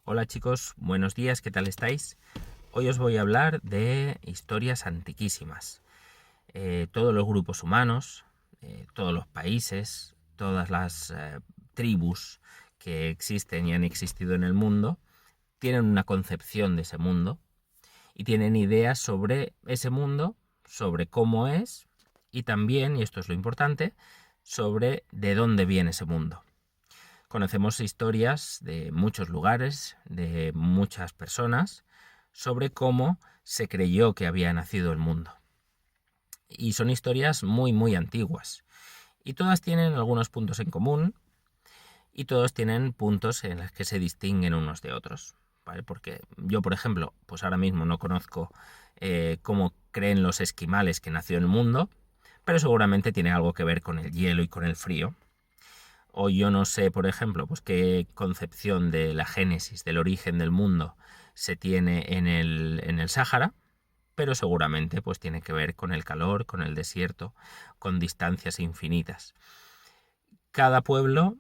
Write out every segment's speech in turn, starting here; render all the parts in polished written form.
Hola chicos, buenos días, ¿qué tal estáis? Hoy os voy a hablar de historias antiquísimas. Todos los grupos humanos, todos los países, todas las tribus que existen y han existido en el mundo, tienen una concepción de ese mundo y tienen ideas sobre ese mundo, sobre cómo es y también, y esto es lo importante, sobre de dónde viene ese mundo. Conocemos historias de muchos lugares, de muchas personas, sobre cómo se creyó que había nacido el mundo. Y son historias muy antiguas. Y todas tienen algunos puntos en común y todos tienen puntos en los que se distinguen unos de otros. ¿Vale? Porque yo, por ejemplo, pues ahora mismo no conozco cómo creen los esquimales que nació el mundo, pero seguramente tiene algo que ver con el hielo y con el frío. O yo no sé, por ejemplo, pues qué concepción de la génesis, del origen del mundo se tiene en el Sáhara, pero seguramente pues tiene que ver con el calor, con el desierto, con distancias infinitas. Cada pueblo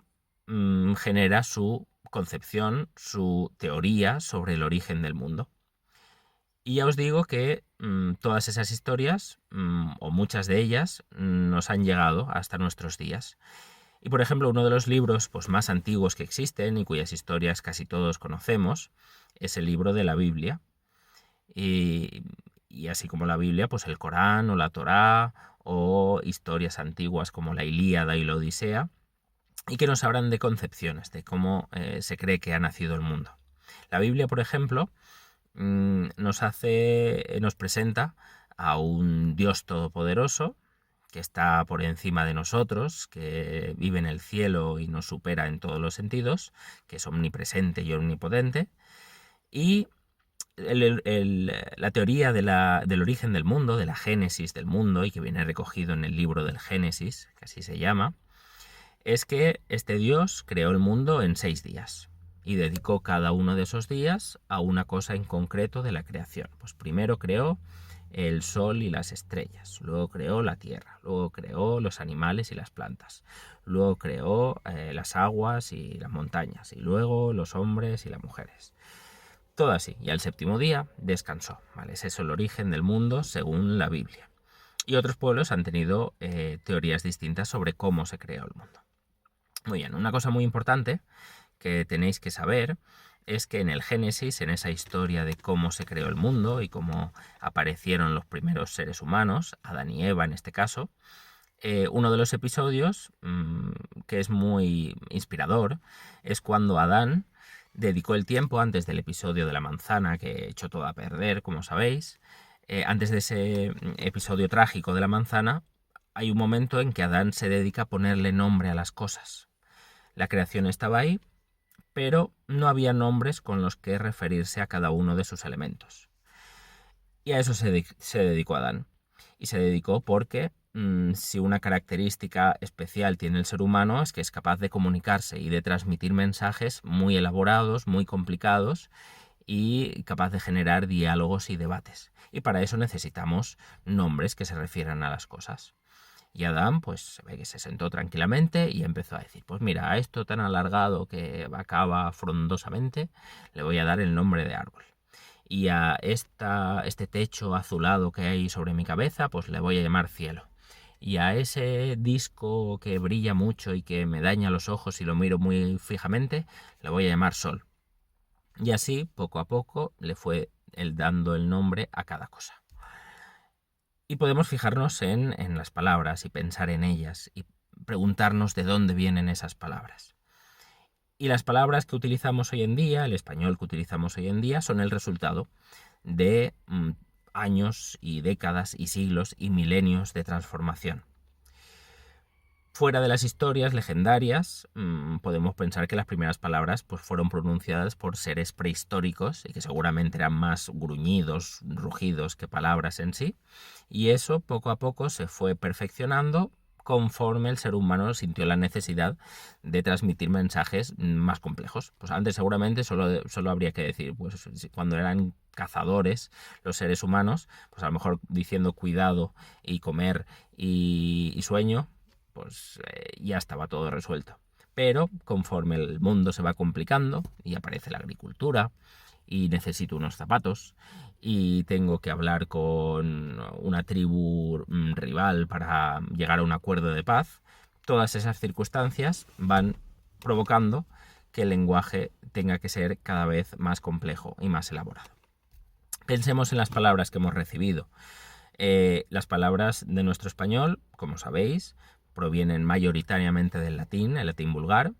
genera su concepción, su teoría sobre el origen del mundo. Y ya os digo que todas esas historias, o muchas de ellas, nos han llegado hasta nuestros días. Y por ejemplo, uno de los libros pues, más antiguos que existen y cuyas historias casi todos conocemos es el libro de la Biblia. Y así como la Biblia, pues el Corán o la Torá o historias antiguas como la Ilíada y la Odisea, y que nos hablan de concepciones, de cómo se cree que ha nacido el mundo. La Biblia, por ejemplo, nos presenta a un Dios todopoderoso que está por encima de nosotros, que vive en el cielo y nos supera en todos los sentidos, que es omnipresente y omnipotente, y la teoría del origen del mundo, de la génesis del mundo, y que viene recogido en el libro del Génesis, que así se llama, es que este Dios creó el mundo en 6 días y dedicó cada uno de esos días a una cosa en concreto de la creación. Pues primero creó el sol y las estrellas, luego creó la tierra, luego creó los animales y las plantas, luego creó las aguas y las montañas, y luego los hombres y las mujeres. Todo así, y al séptimo día descansó. ¿Vale? Ese es el origen del mundo según la Biblia. Y otros pueblos han tenido teorías distintas sobre cómo se creó el mundo. Muy bien, una cosa muy importante que tenéis que saber es que en el Génesis, en esa historia de cómo se creó el mundo y cómo aparecieron los primeros seres humanos, Adán y Eva en este caso, uno de los episodios que es muy inspirador es cuando Adán dedicó el tiempo antes del episodio de la manzana que echó todo a perder, como sabéis. Antes de ese episodio trágico de la manzana, hay un momento en que Adán se dedica a ponerle nombre a las cosas. La creación estaba ahí, pero no había nombres con los que referirse a cada uno de sus elementos. Y a eso se dedicó Adán. Y se dedicó porque si una característica especial tiene el ser humano es que es capaz de comunicarse y de transmitir mensajes muy elaborados, muy complicados y capaz de generar diálogos y debates. Y para eso necesitamos nombres que se refieran a las cosas. Y Adán, pues se ve que se sentó tranquilamente y empezó a decir, pues mira, a esto tan alargado que acaba frondosamente, le voy a dar el nombre de árbol. Y a este techo azulado que hay sobre mi cabeza, pues le voy a llamar cielo. Y a ese disco que brilla mucho y que me daña los ojos y lo miro muy fijamente, le voy a llamar sol. Y así, poco a poco, le fue él dando el nombre a cada cosa. Y podemos fijarnos en las palabras y pensar en ellas y preguntarnos de dónde vienen esas palabras. Y las palabras que utilizamos hoy en día, el español que utilizamos hoy en día, son el resultado de años y décadas y siglos y milenios de transformación. Fuera de las historias legendarias, podemos pensar que las primeras palabras pues, fueron pronunciadas por seres prehistóricos y que seguramente eran más gruñidos, rugidos que palabras en sí. Y eso poco a poco se fue perfeccionando conforme el ser humano sintió la necesidad de transmitir mensajes más complejos. Pues antes seguramente solo habría que decir, pues cuando eran cazadores los seres humanos, pues a lo mejor diciendo cuidado y comer y sueño, pues ya estaba todo resuelto. Pero conforme el mundo se va complicando y aparece la agricultura y necesito unos zapatos y tengo que hablar con una tribu rival para llegar a un acuerdo de paz, todas esas circunstancias van provocando que el lenguaje tenga que ser cada vez más complejo y más elaborado. Pensemos en las palabras que hemos recibido. Las palabras de nuestro español, como sabéis, provienen mayoritariamente del latín, el latín vulgar,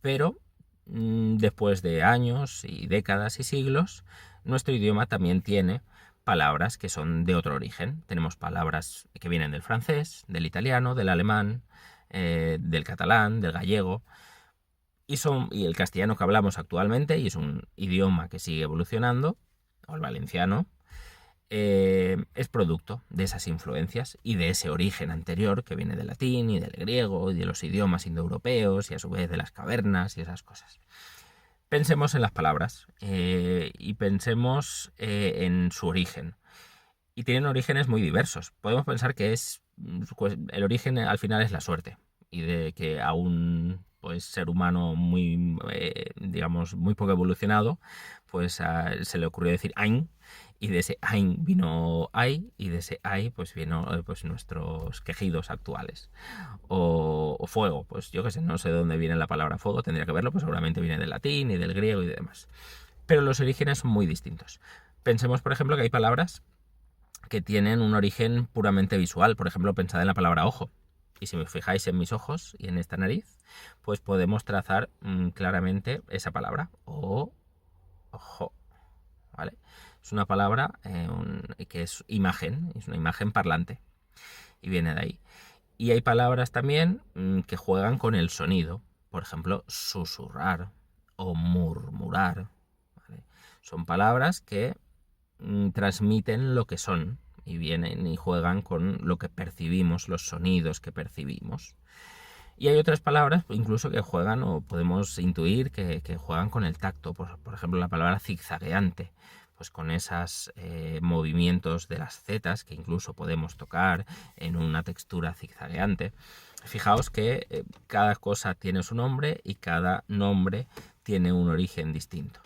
pero después de años y décadas y siglos, nuestro idioma también tiene palabras que son de otro origen. Tenemos palabras que vienen del francés, del italiano, del alemán, del catalán, del gallego, y el castellano que hablamos actualmente, y es un idioma que sigue evolucionando, o el valenciano, es producto de esas influencias y de ese origen anterior que viene del latín y del griego y de los idiomas indoeuropeos y a su vez de las cavernas y esas cosas. Pensemos en las palabras y pensemos en su origen. Y tienen orígenes muy diversos. Podemos pensar que el origen al final es la suerte y de que a un ser humano muy, digamos, muy poco evolucionado, pues se le ocurrió decir Ein, y de ese Ein vino Ai, y de ese Ai pues vino pues nuestros quejidos actuales. O fuego, pues yo qué sé, no sé de dónde viene la palabra fuego, tendría que verlo, pues seguramente viene del latín y del griego y demás. Pero los orígenes son muy distintos. Pensemos, por ejemplo, que hay palabras que tienen un origen puramente visual. Por ejemplo, pensad en la palabra ojo. Y si me fijáis en mis ojos y en esta nariz, pues podemos trazar claramente esa palabra. Ojo. ¿Vale? Es una palabra que es imagen, es una imagen parlante. Y viene de ahí. Y hay palabras también que juegan con el sonido. Por ejemplo, susurrar o murmurar. ¿Vale? Son palabras que transmiten lo que son y vienen y juegan con lo que percibimos, los sonidos que percibimos. Y hay otras palabras incluso que juegan o podemos intuir que juegan con el tacto. Por ejemplo, la palabra zigzagueante, pues con esos movimientos de las zetas que incluso podemos tocar en una textura zigzagueante. Fijaos que cada cosa tiene su nombre y cada nombre tiene un origen distinto.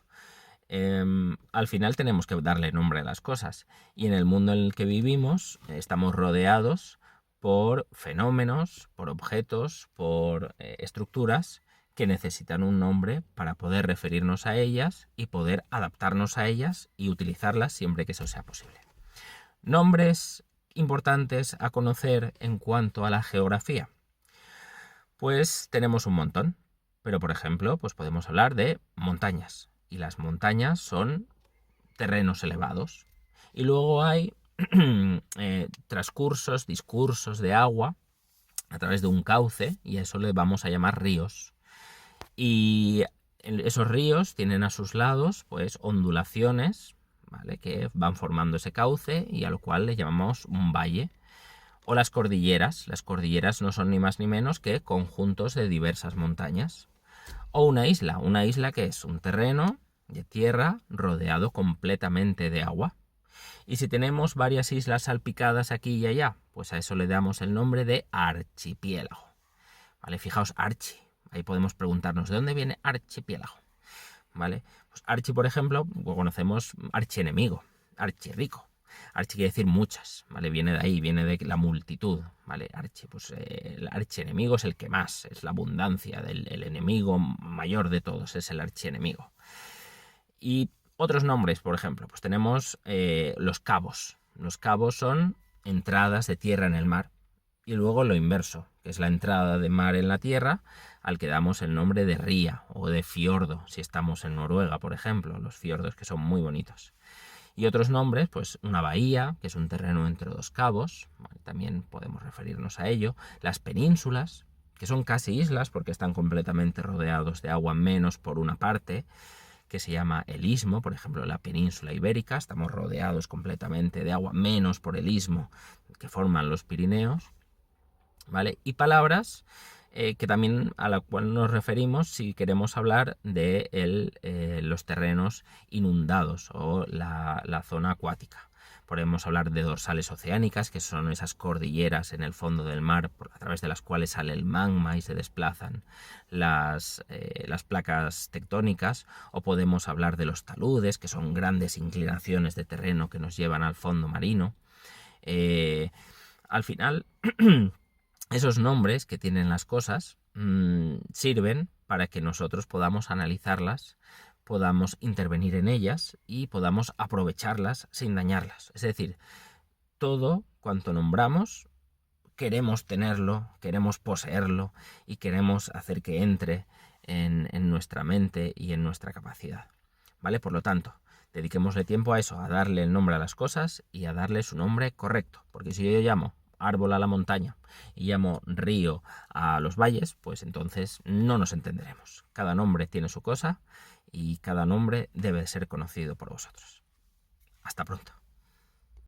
Al final tenemos que darle nombre a las cosas y en el mundo en el que vivimos estamos rodeados por fenómenos, por objetos, por estructuras que necesitan un nombre para poder referirnos a ellas y poder adaptarnos a ellas y utilizarlas siempre que eso sea posible. Nombres importantes a conocer en cuanto a la geografía. Pues tenemos un montón, pero por ejemplo, pues podemos hablar de montañas. Y las montañas son terrenos elevados. Y luego hay discursos de agua a través de un cauce, y a eso le vamos a llamar ríos. Y esos ríos tienen a sus lados pues ondulaciones, ¿vale?, que van formando ese cauce y a lo cual le llamamos un valle. O las cordilleras. Las cordilleras no son ni más ni menos que conjuntos de diversas montañas. O una isla que es un terreno de tierra rodeado completamente de agua. Y si tenemos varias islas salpicadas aquí y allá, pues a eso le damos el nombre de archipiélago. ¿Vale? Fijaos, archi. Ahí podemos preguntarnos, ¿de dónde viene archipiélago? ¿Vale? Pues archi, por ejemplo, conocemos archienemigo, archirrico. Archi quiere decir muchas, ¿vale? Viene de ahí, viene de la multitud, ¿vale? Archi, pues el archienemigo es el que más, es la abundancia el enemigo mayor de todos, es el archienemigo. Y otros nombres, por ejemplo, pues tenemos los cabos. Los cabos son entradas de tierra en el mar. Y luego lo inverso, que es la entrada de mar en la tierra, al que damos el nombre de ría o de fiordo, si estamos en Noruega, por ejemplo, los fiordos que son muy bonitos. Y otros nombres, pues una bahía, que es un terreno entre dos cabos, ¿vale?, también podemos referirnos a ello. Las penínsulas, que son casi islas porque están completamente rodeados de agua menos por una parte, que se llama el istmo, por ejemplo, la península ibérica, estamos rodeados completamente de agua menos por el istmo que forman los Pirineos, ¿vale? Y palabras que también a la cual nos referimos si queremos hablar de los terrenos inundados o la zona acuática. Podemos hablar de dorsales oceánicas, que son esas cordilleras en el fondo del mar a través de las cuales sale el magma y se desplazan las placas tectónicas. O podemos hablar de los taludes, que son grandes inclinaciones de terreno que nos llevan al fondo marino. Al final, esos nombres que tienen las cosas sirven para que nosotros podamos analizarlas, podamos intervenir en ellas y podamos aprovecharlas sin dañarlas. Es decir, todo cuanto nombramos queremos tenerlo, queremos poseerlo y queremos hacer que entre en nuestra mente y en nuestra capacidad, ¿vale? Por lo tanto, dediquémosle tiempo a eso, a darle el nombre a las cosas y a darle su nombre correcto, porque si yo llamo árbol a la montaña y llamo río a los valles, pues entonces no nos entenderemos. Cada nombre tiene su cosa y cada nombre debe ser conocido por vosotros. Hasta pronto.